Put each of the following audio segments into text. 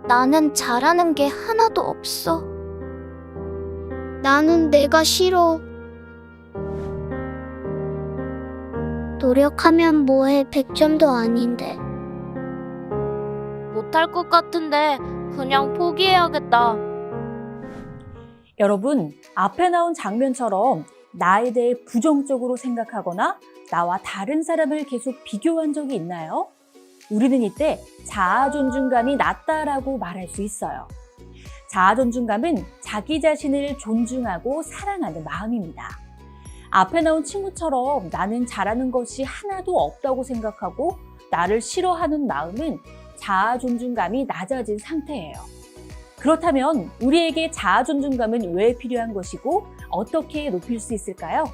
나는 잘하는 게 하나도 없어. 나는 내가 싫어. 노력하면 뭐해, 100점도 아닌데. 못할 것 같은데 그냥 포기해야겠다. 여러분, 앞에 나온 장면처럼 나에 대해 부정적으로 생각하거나 나와 다른 사람을 계속 비교한 적이 있나요? 우리는 이때 자아 존중감이 낮다라고 말할 수 있어요. 자아 존중감은 자기 자신을 존중하고 사랑하는 마음입니다. 앞에 나온 친구처럼 나는 잘하는 것이 하나도 없다고 생각하고 나를 싫어하는 마음은 자아 존중감이 낮아진 상태예요. 그렇다면 우리에게 자아 존중감은 왜 필요한 것이고 어떻게 높일 수 있을까요?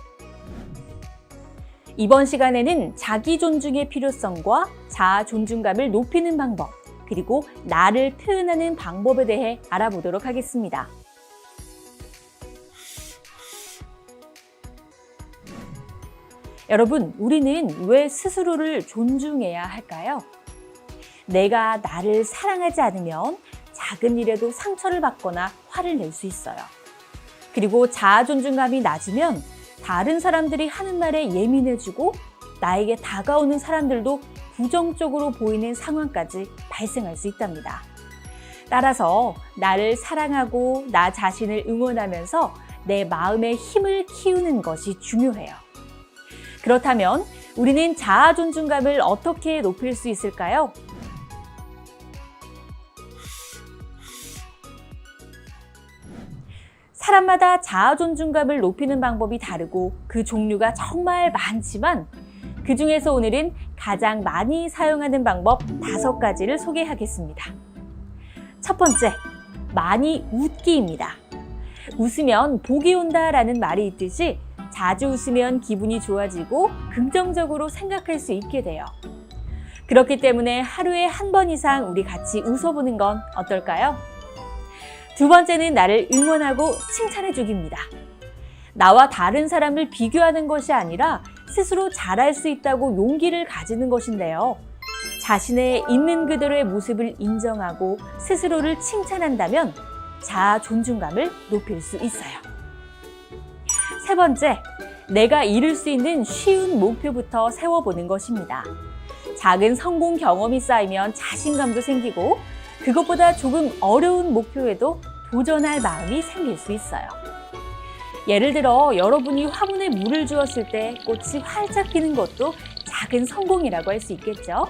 이번 시간에는 자기 존중의 필요성과 자아 존중감을 높이는 방법, 그리고 나를 표현하는 방법에 대해 알아보도록 하겠습니다. 여러분, 우리는 왜 스스로를 존중해야 할까요? 내가 나를 사랑하지 않으면 작은 일에도 상처를 받거나 화를 낼 수 있어요. 그리고 자아 존중감이 낮으면 다른 사람들이 하는 말에 예민해지고 나에게 다가오는 사람들도 부정적으로 보이는 상황까지 발생할 수 있답니다. 따라서 나를 사랑하고 나 자신을 응원하면서 내 마음의 힘을 키우는 것이 중요해요. 그렇다면 우리는 자아 존중감을 어떻게 높일 수 있을까요? 사람마다 자아 존중감을 높이는 방법이 다르고 그 종류가 정말 많지만 그 중에서 오늘은 가장 많이 사용하는 방법 5가지를 소개하겠습니다. 첫 번째, 많이 웃기입니다. 웃으면 복이 온다라는 말이 있듯이 자주 웃으면 기분이 좋아지고 긍정적으로 생각할 수 있게 돼요. 그렇기 때문에 하루에 한 번 이상 우리 같이 웃어보는 건 어떨까요? 두 번째는 나를 응원하고 칭찬해주기입니다. 나와 다른 사람을 비교하는 것이 아니라 스스로 잘할 수 있다고 용기를 가지는 것인데요. 자신의 있는 그대로의 모습을 인정하고 스스로를 칭찬한다면 자아 존중감을 높일 수 있어요. 세 번째, 내가 이룰 수 있는 쉬운 목표부터 세워보는 것입니다. 작은 성공 경험이 쌓이면 자신감도 생기고 그것보다 조금 어려운 목표에도 도전할 마음이 생길 수 있어요. 예를 들어 여러분이 화분에 물을 주었을 때 꽃이 활짝 피는 것도 작은 성공이라고 할 수 있겠죠.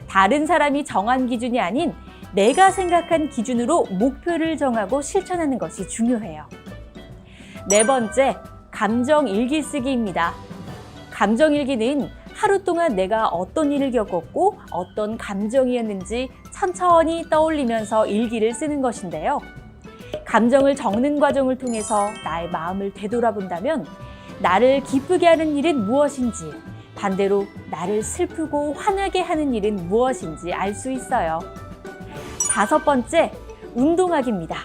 다른 사람이 정한 기준이 아닌 내가 생각한 기준으로 목표를 정하고 실천하는 것이 중요해요. 네 번째, 감정 일기 쓰기입니다. 감정 일기는 하루 동안 내가 어떤 일을 겪었고 어떤 감정이었는지 천천히 떠올리면서 일기를 쓰는 것인데요. 감정을 적는 과정을 통해서 나의 마음을 되돌아본다면 나를 기쁘게 하는 일은 무엇인지, 반대로 나를 슬프고 화나게 하는 일은 무엇인지 알 수 있어요. 다섯 번째, 운동하기입니다.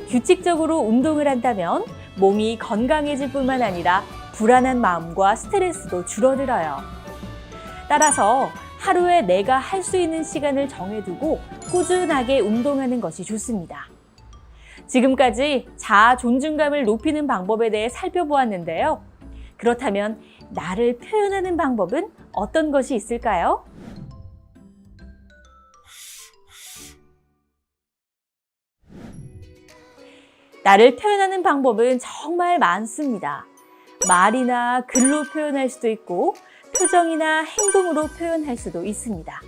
규칙적으로 운동을 한다면 몸이 건강해질 뿐만 아니라 불안한 마음과 스트레스도 줄어들어요. 따라서 하루에 내가 할 수 있는 시간을 정해두고 꾸준하게 운동하는 것이 좋습니다. 지금까지 자아 존중감을 높이는 방법에 대해 살펴보았는데요. 그렇다면 나를 표현하는 방법은 어떤 것이 있을까요? 나를 표현하는 방법은 정말 많습니다. 말이나 글로 표현할 수도 있고 표정이나 행동으로 표현할 수도 있습니다.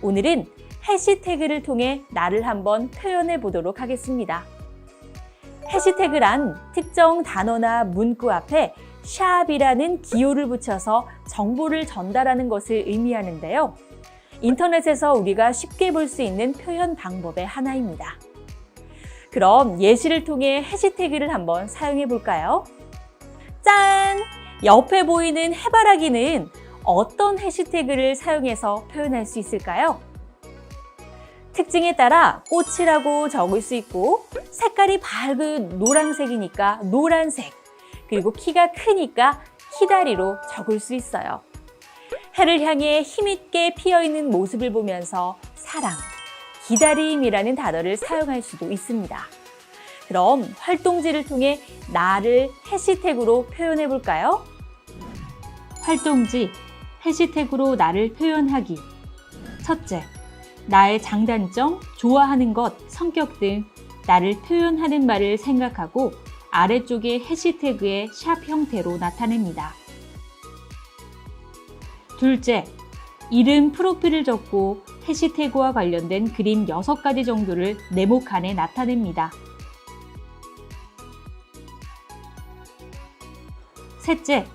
오늘은 해시태그를 통해 나를 한번 표현해 보도록 하겠습니다. 해시태그란 특정 단어나 문구 앞에 샵이라는 기호를 붙여서 정보를 전달하는 것을 의미하는데요. 인터넷에서 우리가 쉽게 볼 수 있는 표현 방법의 하나입니다. 그럼 예시를 통해 해시태그를 한번 사용해 볼까요? 짠! 옆에 보이는 해바라기는 어떤 해시태그를 사용해서 표현할 수 있을까요? 특징에 따라 꽃이라고 적을 수 있고 색깔이 밝은 노란색이니까 노란색, 그리고 키가 크니까 키다리로 적을 수 있어요. 해를 향해 힘있게 피어있는 모습을 보면서 사랑, 기다림이라는 단어를 사용할 수도 있습니다. 그럼 활동지를 통해 나를 해시태그로 표현해 볼까요? 활동지, 해시태그로 나를 표현하기. 첫째, 나의 장단점, 좋아하는 것, 성격 등 나를 표현하는 말을 생각하고 아래쪽에 해시태그의 샵 형태로 나타냅니다. 둘째, 이름 프로필을 적고 해시태그와 관련된 그림 6가지 정도를 네모칸에 나타냅니다. 셋째,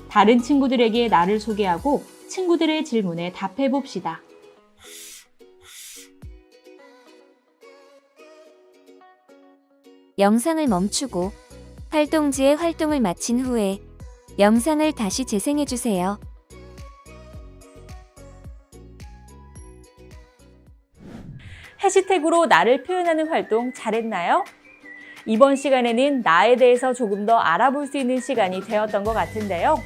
다른 친구들에게 나를 소개하고 친구들의 질문에 답해 봅시다. 영상을 멈추고 활동지의 활동을 마친 후에 영상을 다시 재생해 주세요. 해시태그로 나를 표현하는 활동 잘했나요? 이번 시간에는 나에 대해서 조금 더 알아볼 수 있는 시간이 되었던 것 같은데요.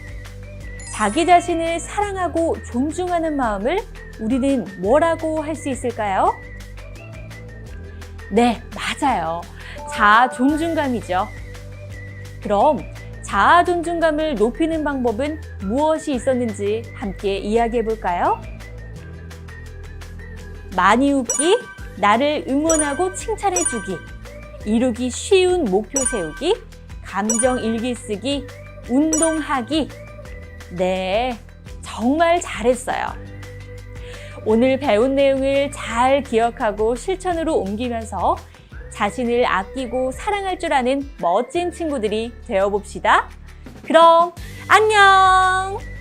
자기 자신을 사랑하고 존중하는 마음을 우리는 뭐라고 할 수 있을까요? 네, 맞아요. 자아 존중감이죠. 그럼 자아 존중감을 높이는 방법은 무엇이 있었는지 함께 이야기해 볼까요? 많이 웃기, 나를 응원하고 칭찬해 주기, 이루기 쉬운 목표 세우기, 감정 일기 쓰기, 운동하기. 네, 정말 잘했어요. 오늘 배운 내용을 잘 기억하고 실천으로 옮기면서 자신을 아끼고 사랑할 줄 아는 멋진 친구들이 되어봅시다. 그럼 안녕!